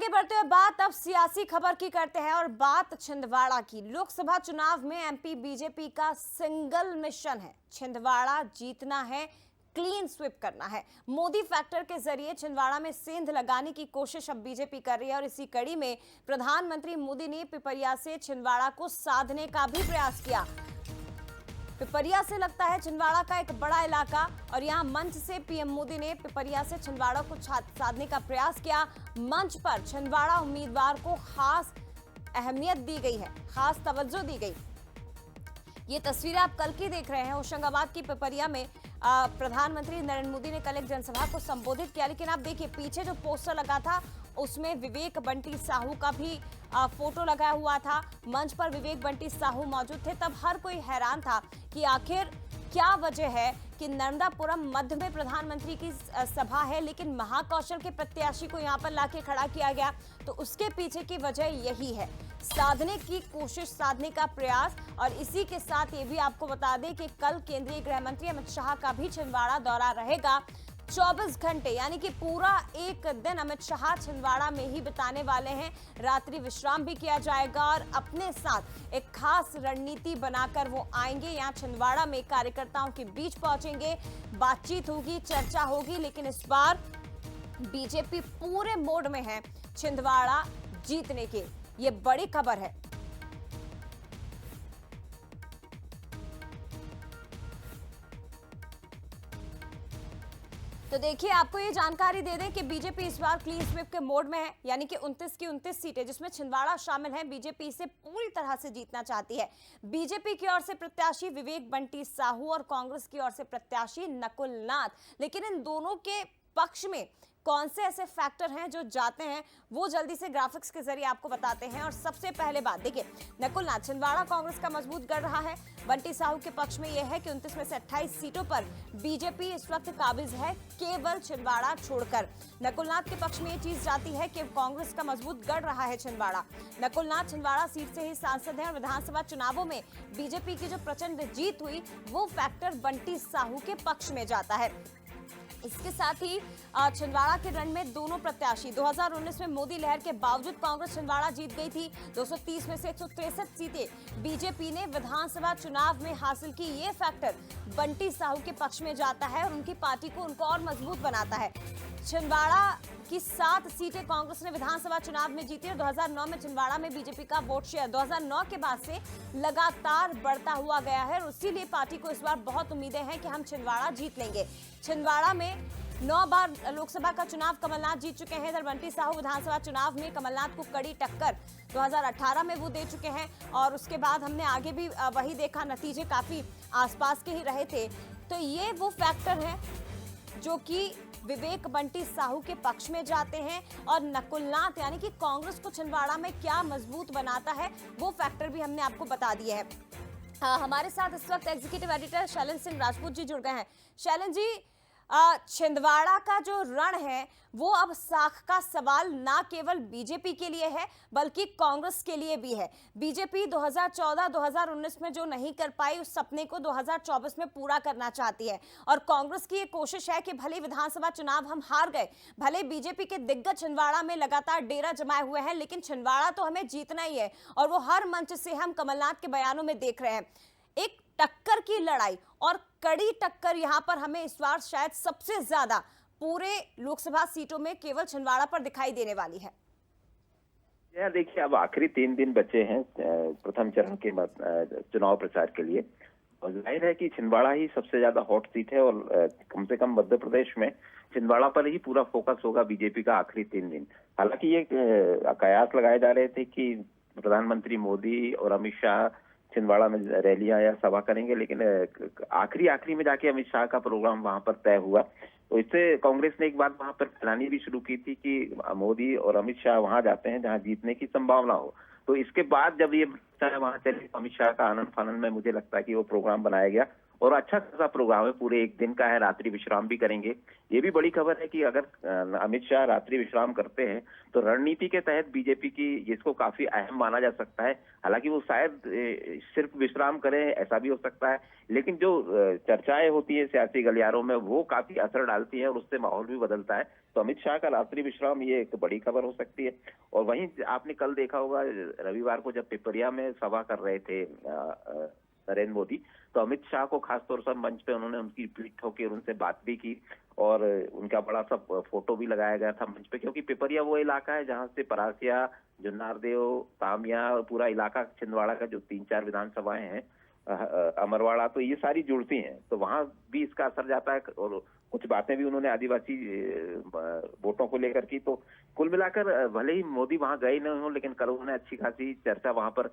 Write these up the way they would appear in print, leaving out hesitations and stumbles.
आगे बढ़ते हुए बात अब सियासी खबर की करते हैं और बात छिंदवाड़ा की। लोकसभा चुनाव में एमपी बीजेपी का सिंगल मिशन है, छिंदवाड़ा जीतना है, क्लीन स्वीप करना है। मोदी फैक्टर के जरिए छिंदवाड़ा में सेंध लगाने की कोशिश अब बीजेपी कर रही है और इसी कड़ी में प्रधानमंत्री मोदी ने पिपरिया से छिंदवाड़ा को साधने का भी प्रयास किया। पिपरिया से लगता है छिंदवाड़ा का एक बड़ा इलाका और यहां मंच से पीएम मोदी ने पिपरिया से छिंदवाड़ा को साधने का प्रयास किया। मंच पर छिंदवाड़ा उम्मीदवार को खास अहमियत दी गई है, खास तवज्जो दी गई। ये तस्वीरें आप कल की देख रहे हैं। होशंगाबाद की पिपरिया में प्रधानमंत्री नरेंद्र मोदी ने कल एक जनसभा को संबोधित किया, लेकिन आप देखिए पीछे जो पोस्टर लगा था उसमें विवेक बंटी साहू का भी फोटो लगा हुआ था। मंच पर विवेक बंटी साहू मौजूद थे। तब हर कोई हैरान था कि आखिर क्या वजह है कि नर्मदापुरम मध्य में प्रधानमंत्री की सभा है लेकिन महाकौशल के प्रत्याशी को यहां पर लाके खड़ा किया गया। तो उसके पीछे की वजह यही है, साधने की कोशिश, साधने का प्रयास। और इसी के साथ ये भी आपको बता दें कि कल केंद्रीय गृह मंत्री अमित शाह का भी छिंदवाड़ा दौरा रहेगा। 24 घंटे यानी कि पूरा एक दिन अमित शाह छिंदवाड़ा में ही बिताने वाले हैं। रात्रि विश्राम भी किया जाएगा और अपने साथ एक खास रणनीति बनाकर वो आएंगे। यहाँ छिंदवाड़ा में कार्यकर्ताओं के बीच पहुंचेंगे, बातचीत होगी, चर्चा होगी। लेकिन इस बार बीजेपी पूरे मोड में है छिंदवाड़ा जीतने के। ये बड़ी खबर है। तो देखिए, आपको ये जानकारी दे दें कि बीजेपी इस बार क्लीन स्वीप के मोड में है, यानी कि 29 की 29 सीटें जिसमें छिंदवाड़ा शामिल है, बीजेपी इसे पूरी तरह से जीतना चाहती है। बीजेपी की ओर से प्रत्याशी विवेक बंटी साहू और कांग्रेस की ओर से प्रत्याशी नकुल नाथ। लेकिन इन दोनों के पक्ष में कौन से ऐसे फैक्टर हैं जो जाते हैं, वो जल्दी से ग्राफिक्स के जरिए आपको बताते हैं। और सबसे पहले बात देखिए, नकुल नाथ छिंदवाड़ा कांग्रेस का मजबूत गढ़ रहा है। बंटी साहू के पक्ष में यह है कि 29 में से 28 सीटों पर बीजेपी इस वक्त काबिज है, केवल छिंदवाड़ा छोड़कर। नकुल नाथ के पक्ष में ये चीज जाती है कि कांग्रेस का मजबूत गढ़ रहा है छिंदवाड़ा। नकुल नाथ छिंदवाड़ा सीट से ही सांसद हैं और विधानसभा चुनावों में बीजेपी की जो प्रचंड जीत हुई वो फैक्टर बंटी साहू के पक्ष में जाता है। इसके साथ ही छिंदवाड़ा के रण में दोनों प्रत्याशी, 2019 में मोदी लहर के बावजूद कांग्रेस छिंदवाड़ा जीत गई थी। 230 में से 163 सीटें बीजेपी ने विधानसभा चुनाव में हासिल की। ये फैक्टर बंटी साहू के पक्ष में जाता है और उनकी पार्टी को उनको और मजबूत बनाता है। छिंदवाड़ा की 7 सीटें कांग्रेस ने विधानसभा चुनाव में जीती और 2009 में छिंदवाड़ा में बीजेपी का वोट शेयर 2009 के बाद से लगातार बढ़ता हुआ गया है और इसीलिए पार्टी को इस बार बहुत उम्मीदें हैं कि हम छिंदवाड़ा जीत लेंगे। छिंदवाड़ा में 9 बार लोकसभा का चुनाव कमलनाथ जीत चुके हैं। इधर बंटी साहू विधानसभा चुनाव में कमलनाथ को कड़ी टक्कर 2018 में वो दे चुके हैं और उसके बाद हमने आगे भी वही देखा, नतीजे काफी आसपास के ही रहे थे। तो ये वो फैक्टर है जो कि विवेक बंटी साहू के पक्ष में जाते हैं। और नकुल नाथ यानी कि कांग्रेस को छिंदवाड़ा में क्या मजबूत बनाता है वो फैक्टर भी हमने आपको बता दिए हैं। हमारे साथ इस वक्त एग्जीक्यूटिव एडिटर शैलन सिंह राजपूत जी जुड़ गए हैं। शैलन जी, छिंदवाड़ा का जो रण है वो अब साख का सवाल ना केवल बीजेपी के लिए है बल्कि कांग्रेस के लिए भी है। बीजेपी 2014-2019 में जो नहीं कर पाई उस सपने को 2024 में पूरा करना चाहती है और कांग्रेस की ये कोशिश है कि भले विधानसभा चुनाव हम हार गए, भले बीजेपी के दिग्गज छिंदवाड़ा में लगातार डेरा जमाए हुए हैं, लेकिन छिंदवाड़ा तो हमें जीतना ही है। और वो हर मंच से हम कमलनाथ के बयानों में देख रहे हैं एक टक्कर की लड़ाई और कड़ी टक्कर। यहां पर हमें इस बार शायद सबसे ज्यादा पूरे लोकसभा सीटों में केवल छिंदवाड़ा पर दिखाई देने वाली है। यह देखिए, अब आखिरी 3 दिन बचे हैं प्रथम चरण के चुनाव प्रचार के लिए और जाहिर है कि छिंदवाड़ा ही सबसे ज्यादा हॉट सीट है और कम से कम मध्य प्रदेश में छिंदवाड़ा पर ही पूरा फोकस होगा बीजेपी का आखिरी 3 दिन। हालांकि ये कयास लगाए जा रहे थे कि प्रधानमंत्री मोदी और अमित शाह छिंदवाड़ा में रैलियां या सभा करेंगे, लेकिन आखिरी में जाके अमित शाह का प्रोग्राम वहां पर तय हुआ। तो इससे कांग्रेस ने एक बात वहां पर फैलानी भी शुरू की थी कि मोदी और अमित शाह वहां जाते हैं जहां जीतने की संभावना हो। तो इसके बाद जब ये वहां चले अमित शाह का आनंद फानंद में मुझे लगता है कि वो प्रोग्राम बनाया गया और अच्छा खासा प्रोग्राम है, पूरे एक दिन का है, रात्रि विश्राम भी करेंगे। ये भी बड़ी खबर है कि अगर अमित शाह रात्रि विश्राम करते हैं तो रणनीति के तहत बीजेपी की, जिसको काफी अहम माना जा सकता है, हालांकि वो शायद सिर्फ विश्राम करें ऐसा भी हो सकता है, लेकिन जो चर्चाएं होती है सियासी गलियारों में वो काफी असर डालती है और उससे माहौल भी बदलता है। तो अमित शाह का रात्रि विश्राम ये एक बड़ी खबर हो सकती है। और वहीं आपने कल देखा होगा, रविवार को जब पिपरिया में सभा कर रहे थे नरेंद्र मोदी, तो अमित शाह को खासतौर से मंच पे उन्होंने उनकी पीठ ठोकी और उनसे बात भी की और उनका बड़ा सा फोटो भी लगाया गया था मंच पे, क्योंकि पिपरिया वो इलाका है जहां से परासिया, जुन्नारदेव, तामिया, पूरा इलाका छिंदवाड़ा का जो 3-4 विधानसभाएं हैं, अमरवाड़ा, तो ये सारी जुड़ती हैं, तो वहां भी इसका असर जाता है। और कुछ बातें भी उन्होंने आदिवासी वोटों को लेकर की। तो कुल मिलाकर भले ही मोदी वहां गए न हो, लेकिन कल उन्होंने अच्छी खासी चर्चा, वहां पर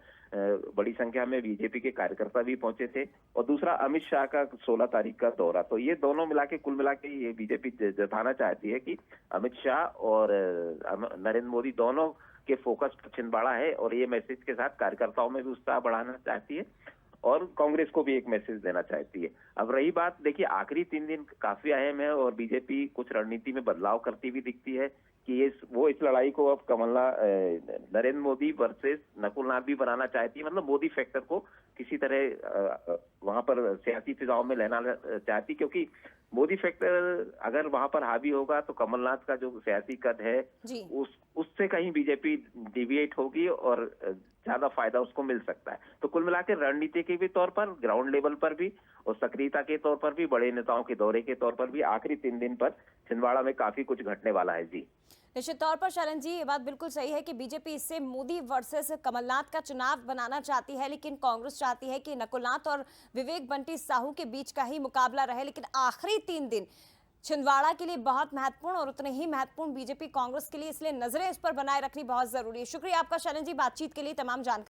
बड़ी संख्या में बीजेपी के कार्यकर्ता भी पहुंचे थे। और दूसरा अमित शाह का 16 तारीख का दौरा, तो ये दोनों मिला के कुल मिला के ये बीजेपी जताना चाहती है कि अमित शाह और नरेंद्र मोदी दोनों के फोकस पर छिंदवाड़ा है, और ये मैसेज के साथ कार्यकर्ताओं में भी उत्साह बढ़ाना चाहती है और कांग्रेस को भी एक मैसेज देना चाहती है। अब रही बात, देखिए आखिरी 3 दिन काफी अहम है और बीजेपी कुछ रणनीति में बदलाव करती हुई दिखती है कि वो इस लड़ाई को अब नरेंद्र मोदी वर्सेस नकुल नाथ भी बनाना चाहती है, मतलब मोदी फैक्टर को किसी तरह वहां पर सियासी फिजाओं में लेना चाहती, क्योंकि मोदी फैक्टर अगर वहां पर हावी होगा तो कमलनाथ का जो सियासी कद है उससे कहीं बीजेपी डिविएट होगी और ज्यादा फायदा उसको मिल सकता है। तो कुल मिलाकर रणनीति के भी तौर पर, ग्राउंड लेवल पर भी और सक्रियता के तौर पर भी, बड़े नेताओं के दौरे के तौर पर भी आखिरी 3 दिन पर छिंदवाड़ा में काफी कुछ घटने वाला है। जी निश्चित तौर पर शरण जी, ये बात बिल्कुल सही है कि बीजेपी इससे मोदी वर्सेस कमलनाथ का चुनाव बनाना चाहती है, लेकिन कांग्रेस चाहती है कि नकुलनाथ और विवेक बंटी साहू के बीच का ही मुकाबला रहे। लेकिन आखिरी 3 दिन छिंदवाड़ा के लिए बहुत महत्वपूर्ण और उतने ही महत्वपूर्ण बीजेपी कांग्रेस के लिए, इसलिए नजरें इस पर बनाए रखनी बहुत जरूरी है। शुक्रिया आपका शरण जी, बातचीत के लिए, तमाम जानकारी।